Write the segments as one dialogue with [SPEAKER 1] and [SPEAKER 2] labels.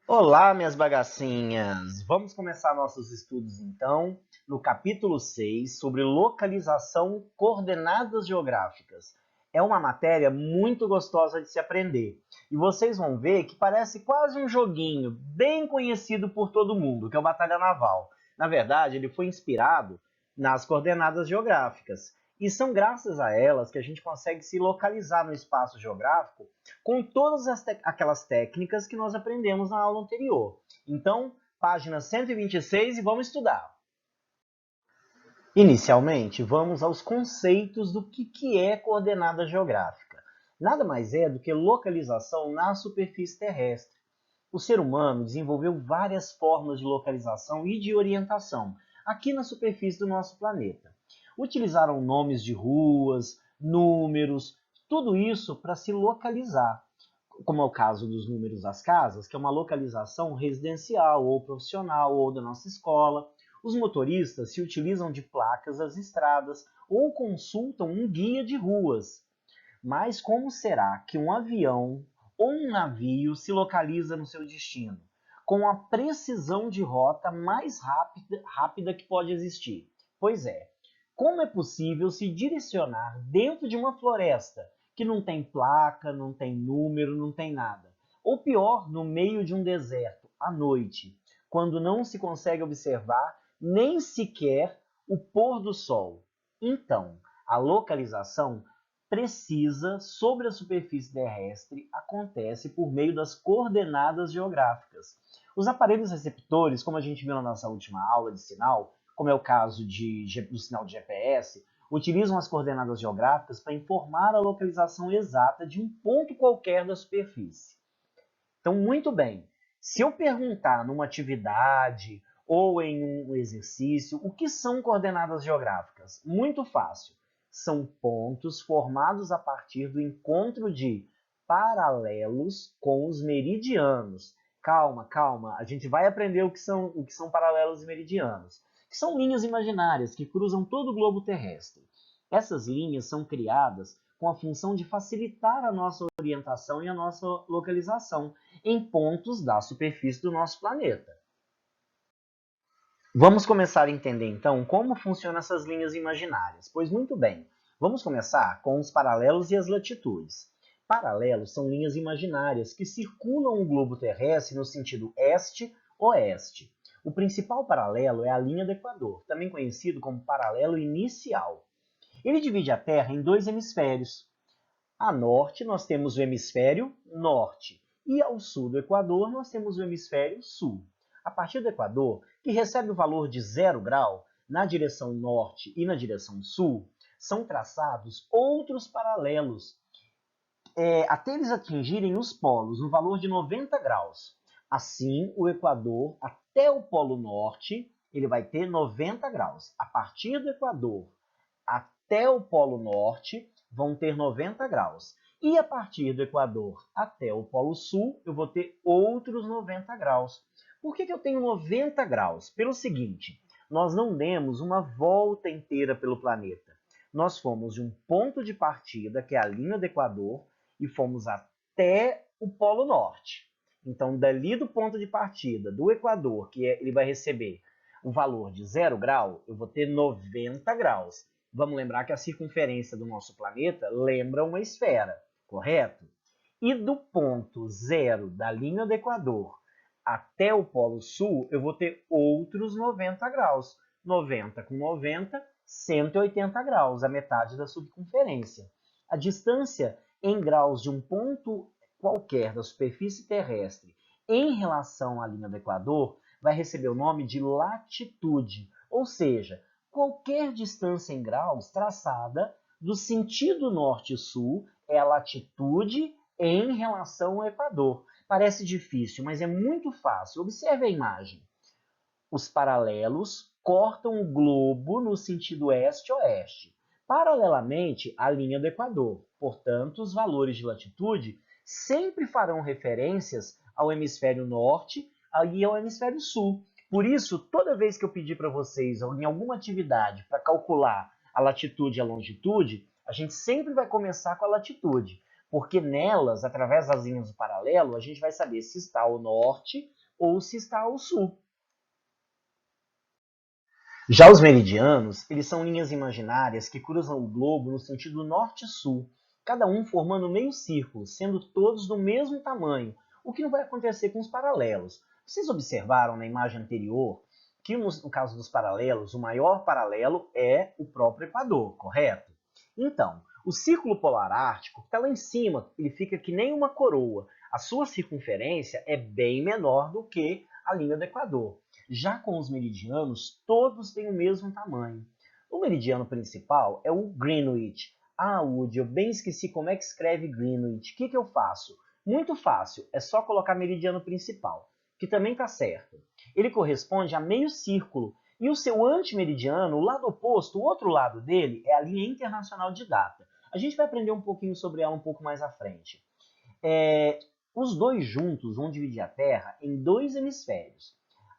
[SPEAKER 1] Olá, minhas bagacinhas! Vamos começar nossos estudos então no capítulo 6 sobre localização coordenadas geográficas. É uma matéria muito gostosa de se aprender e vocês vão ver que parece quase um joguinho bem conhecido por todo mundo, que é o Batalha Naval. Na verdade, ele foi inspirado nas coordenadas geográficas e são graças a elas que a gente consegue se localizar no espaço geográfico com todas aquelas técnicas que nós aprendemos na aula anterior. Então, página 126 e vamos estudar. Inicialmente, vamos aos conceitos do que é coordenada geográfica. Nada mais é do que localização na superfície terrestre. O ser humano desenvolveu várias formas de localização e de orientação aqui na superfície do nosso planeta. Utilizaram nomes de ruas, números, tudo isso para se localizar, como é o caso dos números das casas, que é uma localização residencial ou profissional ou da nossa escola. Os motoristas se utilizam de placas das estradas ou consultam um guia de ruas. Mas como será que um avião ou um navio se localiza no seu destino? Com a precisão de rota mais rápida que pode existir. Pois é, como é possível se direcionar dentro de uma floresta que não tem placa, não tem número, não tem nada? Ou pior, no meio de um deserto, à noite, quando não se consegue observar nem sequer o pôr do sol. Então, a localização precisa sobre a superfície terrestre acontece por meio das coordenadas geográficas. Os aparelhos receptores, como a gente viu na nossa última aula de sinal, como é o caso do sinal de GPS, utilizam as coordenadas geográficas para informar a localização exata de um ponto qualquer da superfície. Então, muito bem, se eu perguntar numa atividade ou em um exercício, o que são coordenadas geográficas? Muito fácil. São pontos formados a partir do encontro de paralelos com os meridianos. Calma, calma, a gente vai aprender o que são paralelos e meridianos, que são linhas imaginárias que cruzam todo o globo terrestre. Essas linhas são criadas com a função de facilitar a nossa orientação e a nossa localização em pontos da superfície do nosso planeta. Vamos começar a entender então como funcionam essas linhas imaginárias. Pois muito bem, vamos começar com os paralelos e as latitudes. Paralelos são linhas imaginárias que circulam o globo terrestre no sentido este-oeste. O principal paralelo é a linha do Equador, também conhecido como paralelo inicial. Ele divide a Terra em dois hemisférios. A norte, nós temos o hemisfério norte, e ao sul do Equador, nós temos o hemisfério sul. A partir do Equador, que recebe o valor de 0 grau na direção norte e na direção sul, são traçados outros paralelos, até eles atingirem os polos, no valor de 90 graus. Assim, o Equador, até o Polo Norte, ele vai ter 90 graus. A partir do Equador até o Polo Norte vão ter 90 graus. E a partir do Equador até o Polo Sul, eu vou ter outros 90 graus. Por que eu tenho 90 graus? Pelo seguinte, nós não demos uma volta inteira pelo planeta. Nós fomos de um ponto de partida, que é a linha do Equador, e fomos até o Polo Norte. Então, dali do ponto de partida do Equador, ele vai receber o valor de 0 grau, eu vou ter 90 graus. Vamos lembrar que a circunferência do nosso planeta lembra uma esfera, correto? E do ponto zero da linha do Equador até o Polo Sul, eu vou ter outros 90 graus. 90 com 90, 180 graus, a metade da circunferência. A distância em graus de um ponto qualquer da superfície terrestre em relação à linha do Equador vai receber o nome de latitude, ou seja, qualquer distância em graus traçada do sentido norte-sul é a latitude em relação ao Equador. Parece difícil, mas é muito fácil. Observe a imagem. Os paralelos cortam o globo no sentido este-oeste, paralelamente à linha do Equador. Portanto, os valores de latitude sempre farão referências ao hemisfério norte e ao hemisfério sul. Por isso, toda vez que eu pedir para vocês, em alguma atividade, para calcular a latitude e a longitude, a gente sempre vai começar com a latitude. porque nelas, através das linhas do paralelo, a gente vai saber se está ao norte ou se está ao sul. Já os meridianos, eles são linhas imaginárias que cruzam o globo no sentido norte-sul, cada um formando meio círculo, sendo todos do mesmo tamanho, o que não vai acontecer com os paralelos. Vocês observaram na imagem anterior que no caso dos paralelos, o maior paralelo é o próprio Equador, correto? Então, o círculo polar ártico está lá em cima, ele fica que nem uma coroa. A sua circunferência é bem menor do que a linha do Equador. Já com os meridianos, todos têm o mesmo tamanho. O meridiano principal é o Greenwich. Ah, Woody, eu bem esqueci como é que escreve Greenwich. O que eu faço? Muito fácil, é só colocar meridiano principal, que também está certo. Ele corresponde a meio círculo, e o seu antimeridiano, o lado oposto, o outro lado dele, é a linha internacional de data. A gente vai aprender um pouquinho sobre ela um pouco mais à frente. Os dois juntos vão dividir a Terra em dois hemisférios.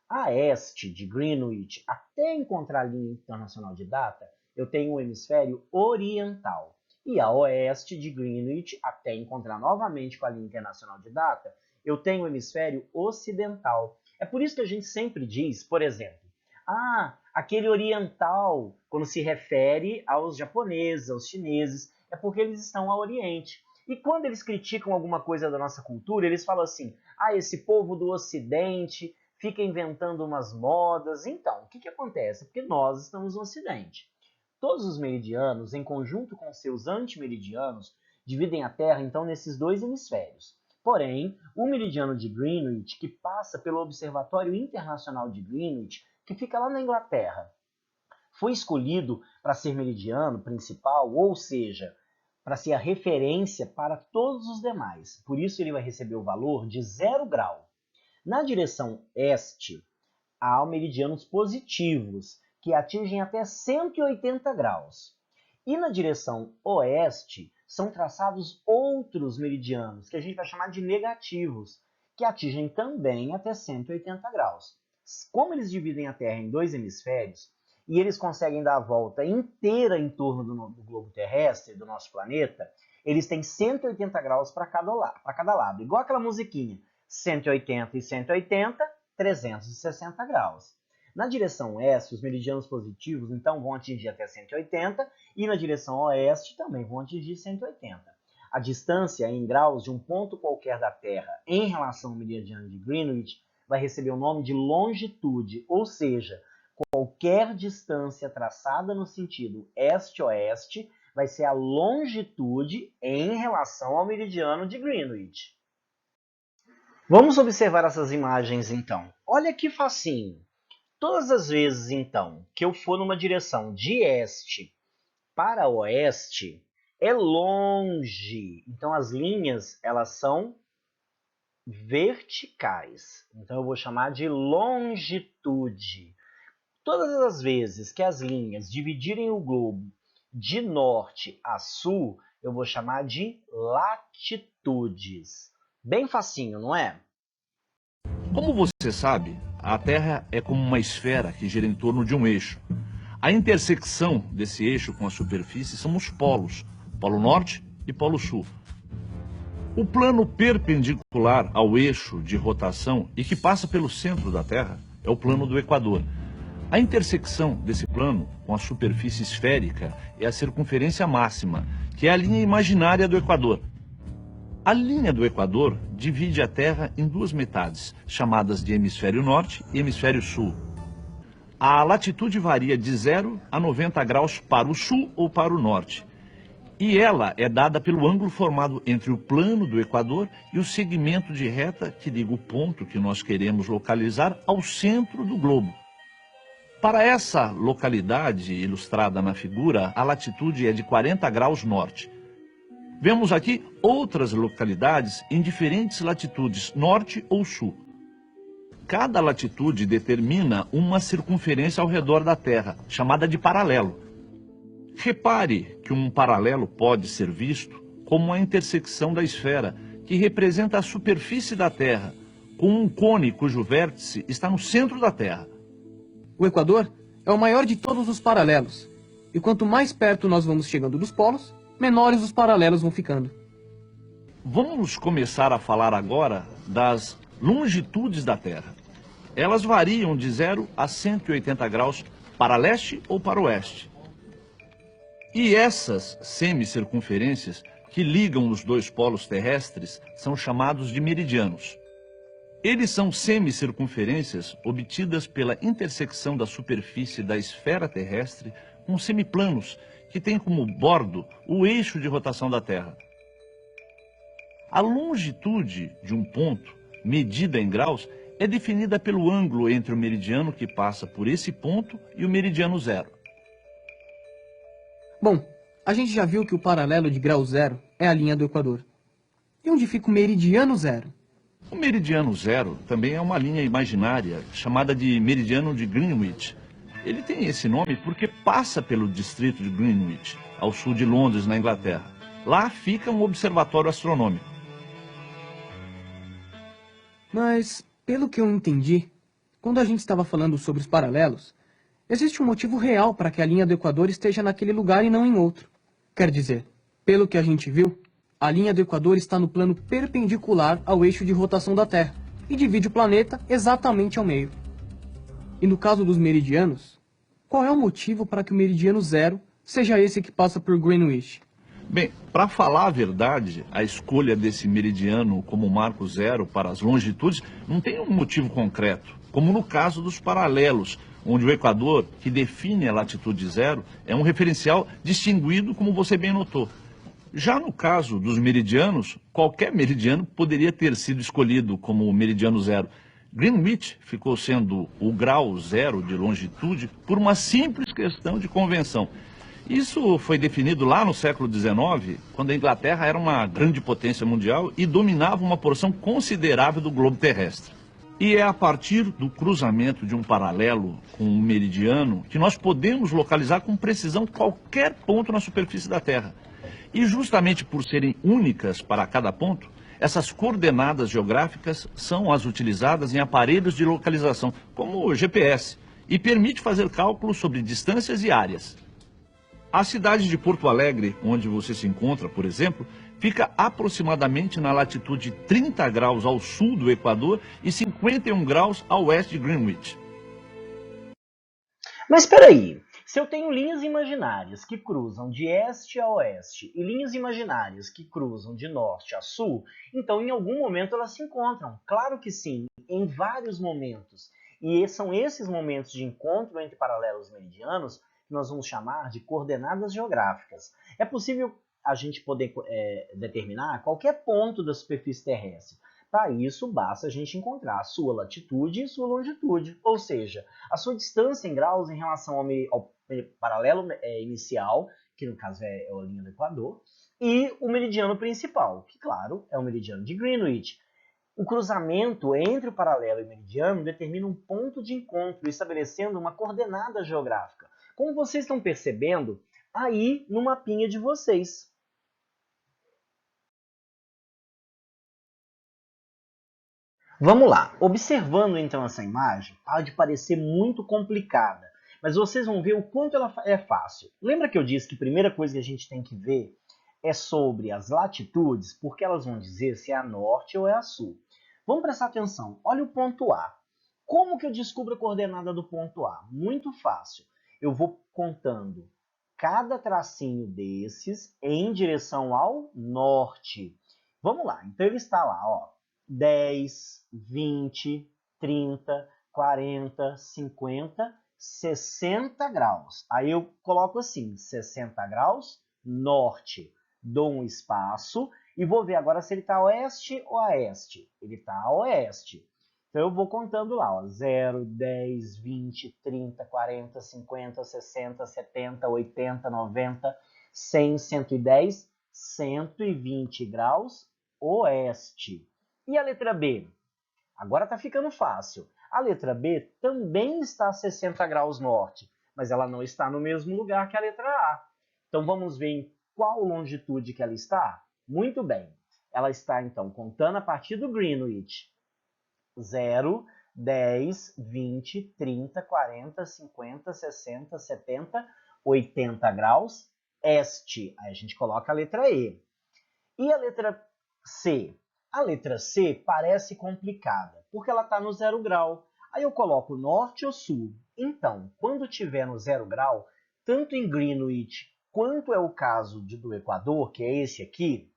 [SPEAKER 1] A este de Greenwich, até encontrar a linha internacional de data, eu tenho o hemisfério oriental. E a oeste de Greenwich, até encontrar novamente com a linha internacional de data, eu tenho o hemisfério ocidental. É por isso que a gente sempre diz, por exemplo, aquele oriental, quando se refere aos japoneses, aos chineses, é porque eles estão ao Oriente. E quando eles criticam alguma coisa da nossa cultura, eles falam assim, esse povo do Ocidente fica inventando umas modas. Então, o que acontece? Porque nós estamos no Ocidente. Todos os meridianos, em conjunto com seus antimeridianos, dividem a Terra, então, nesses dois hemisférios. Porém, o meridiano de Greenwich, que passa pelo Observatório Internacional de Greenwich, que fica lá na Inglaterra, foi escolhido para ser meridiano principal, ou seja, para ser a referência para todos os demais. Por isso ele vai receber o valor de 0 grau. Na direção este, há meridianos positivos, que atingem até 180 graus. E na direção oeste, são traçados outros meridianos, que a gente vai chamar de negativos, que atingem também até 180 graus. Como eles dividem a Terra em dois hemisférios, e eles conseguem dar a volta inteira em torno do globo terrestre, do nosso planeta, eles têm 180 graus para cada lado. Igual aquela musiquinha, 180 e 180, 360 graus. Na direção oeste, os meridianos positivos, então, vão atingir até 180, e na direção oeste também vão atingir 180. A distância em graus de um ponto qualquer da Terra em relação ao meridiano de Greenwich vai receber o nome de longitude, ou seja, qualquer distância traçada no sentido este-oeste vai ser a longitude em relação ao meridiano de Greenwich. Vamos observar essas imagens, então. Olha que facinho. Todas as vezes, então, que eu for numa direção de este para oeste, é longe. Então, as linhas, elas são verticais. Então, eu vou chamar de longitude. Todas as vezes que as linhas dividirem o globo de norte a sul, eu vou chamar de latitudes. Bem facinho, não é?
[SPEAKER 2] Como você sabe, a Terra é como uma esfera que gira em torno de um eixo. A intersecção desse eixo com a superfície são os polos, Polo Norte e Polo Sul. O plano perpendicular ao eixo de rotação e que passa pelo centro da Terra é o plano do Equador. A intersecção desse plano com a superfície esférica é a circunferência máxima, que é a linha imaginária do Equador. A linha do Equador divide a Terra em duas metades, chamadas de hemisfério norte e hemisfério sul. A latitude varia de 0 a 90 graus para o sul ou para o norte. E ela é dada pelo ângulo formado entre o plano do Equador e o segmento de reta que liga o ponto que nós queremos localizar ao centro do globo. Para essa localidade ilustrada na figura, a latitude é de 40 graus norte. Vemos aqui outras localidades em diferentes latitudes, norte ou sul. Cada latitude determina uma circunferência ao redor da Terra, chamada de paralelo. Repare que um paralelo pode ser visto como a intersecção da esfera, que representa a superfície da Terra, com um cone cujo vértice está no centro da Terra.
[SPEAKER 3] O Equador é o maior de todos os paralelos, e quanto mais perto nós vamos chegando dos polos, menores os paralelos vão ficando.
[SPEAKER 2] Vamos começar a falar agora das longitudes da Terra. Elas variam de 0 a 180 graus para leste ou para oeste. E essas semicircunferências que ligam os dois polos terrestres são chamados de meridianos. Eles são semicircunferências obtidas pela intersecção da superfície da esfera terrestre com semiplanos que têm como bordo o eixo de rotação da Terra. A longitude de um ponto, medida em graus, é definida pelo ângulo entre o meridiano que passa por esse ponto e o meridiano zero.
[SPEAKER 3] Bom, a gente já viu que o paralelo de grau zero é a linha do Equador. E onde fica o meridiano zero?
[SPEAKER 2] O meridiano zero também é uma linha imaginária chamada de meridiano de Greenwich. Ele tem esse nome porque passa pelo distrito de Greenwich, ao sul de Londres, na Inglaterra. Lá fica um observatório astronômico.
[SPEAKER 3] Mas, pelo que eu entendi, quando a gente estava falando sobre os paralelos, existe um motivo real para que a linha do Equador esteja naquele lugar e não em outro. Quer dizer, pelo que a gente viu, a linha do Equador está no plano perpendicular ao eixo de rotação da Terra e divide o planeta exatamente ao meio. E no caso dos meridianos, qual é o motivo para que o meridiano zero seja esse que passa por Greenwich?
[SPEAKER 2] Bem, para falar a verdade, a escolha desse meridiano como marco zero para as longitudes não tem um motivo concreto, como no caso dos paralelos, onde o Equador, que define a latitude zero, é um referencial distinguido, como você bem notou. Já no caso dos meridianos, qualquer meridiano poderia ter sido escolhido como meridiano zero. Greenwich ficou sendo o grau zero de longitude por uma simples questão de convenção. Isso foi definido lá no século XIX, quando a Inglaterra era uma grande potência mundial e dominava uma porção considerável do globo terrestre. E é a partir do cruzamento de um paralelo com um meridiano que nós podemos localizar com precisão qualquer ponto na superfície da Terra. E justamente por serem únicas para cada ponto, essas coordenadas geográficas são as utilizadas em aparelhos de localização, como o GPS, e permite fazer cálculos sobre distâncias e áreas. A cidade de Porto Alegre, onde você se encontra, por exemplo, fica aproximadamente na latitude 30 graus ao sul do Equador e 51 graus a oeste de Greenwich.
[SPEAKER 1] Mas espera aí, se eu tenho linhas imaginárias que cruzam de este a oeste e linhas imaginárias que cruzam de norte a sul, então em algum momento elas se encontram. Claro que sim, em vários momentos. E são esses momentos de encontro entre paralelos meridianos que nós vamos chamar de coordenadas geográficas. É possível a gente poder determinar qualquer ponto da superfície terrestre. Para isso, basta a gente encontrar a sua latitude e sua longitude, ou seja, a sua distância em graus em relação ao paralelo inicial, que no caso é a linha do Equador, e o meridiano principal, que claro, é o meridiano de Greenwich. O cruzamento entre o paralelo e o meridiano determina um ponto de encontro, estabelecendo uma coordenada geográfica. Como vocês estão percebendo, aí no mapinha de vocês. Vamos lá, observando então essa imagem, pode parecer muito complicada, mas vocês vão ver o quanto ela é fácil. Lembra que eu disse que a primeira coisa que a gente tem que ver é sobre as latitudes, porque elas vão dizer se é a norte ou é a sul. Vamos prestar atenção, olha o ponto A. Como que eu descubro a coordenada do ponto A? Muito fácil. Eu vou contando cada tracinho desses em direção ao norte. Vamos lá, então ele está lá, ó. 10, 20, 30, 40, 50, 60 graus. Aí eu coloco assim, 60 graus, norte. Dou um espaço e vou ver agora se ele está oeste ou a este. Ele está a oeste. Então eu vou contando lá, ó, 0, 10, 20, 30, 40, 50, 60, 70, 80, 90, 100, 110, 120 graus oeste. E a letra B? Agora está ficando fácil. A letra B também está a 60 graus norte, mas ela não está no mesmo lugar que a letra A. Então vamos ver em qual longitude que ela está? Muito bem. Ela está, então, contando a partir do Greenwich. 0, 10, 20, 30, 40, 50, 60, 70, 80 graus este. Aí a gente coloca a letra E. E a letra C. A letra C parece complicada, porque ela está no 0 grau. Aí eu coloco norte ou sul. Então, quando tiver no 0 grau, tanto em Greenwich quanto é o caso do Equador, que é esse aqui,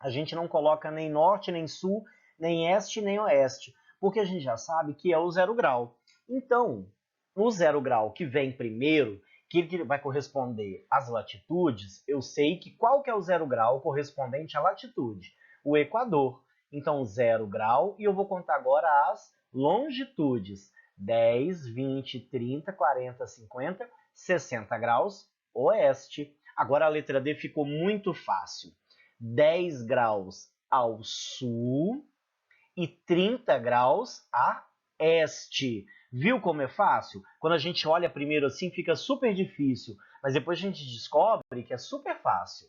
[SPEAKER 1] a gente não coloca nem norte, nem sul, nem este, nem oeste, porque a gente já sabe que é o 0 grau. Então, no 0 grau que vem primeiro, que vai corresponder às latitudes, eu sei que qual que é o 0 grau correspondente à latitude? O Equador. Então, 0 grau, e eu vou contar agora as longitudes. 10, 20, 30, 40, 50, 60 graus oeste. Agora a letra D ficou muito fácil. 10 graus ao sul e 30 graus a este. Viu como é fácil? Quando a gente olha primeiro assim, fica super difícil, mas depois a gente descobre que é super fácil.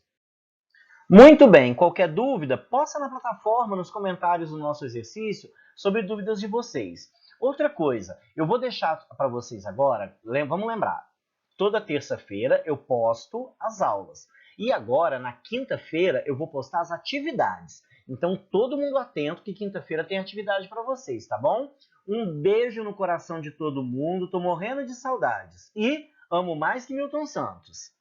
[SPEAKER 1] Muito bem, qualquer dúvida, posta na plataforma, nos comentários do nosso exercício, sobre dúvidas de vocês. Outra coisa, eu vou deixar para vocês agora, vamos lembrar, toda terça-feira eu posto as aulas. E agora, na quinta-feira, eu vou postar as atividades. Então, todo mundo atento que quinta-feira tem atividade para vocês, tá bom? Um beijo no coração de todo mundo, tô morrendo de saudades. E amo mais que Milton Santos.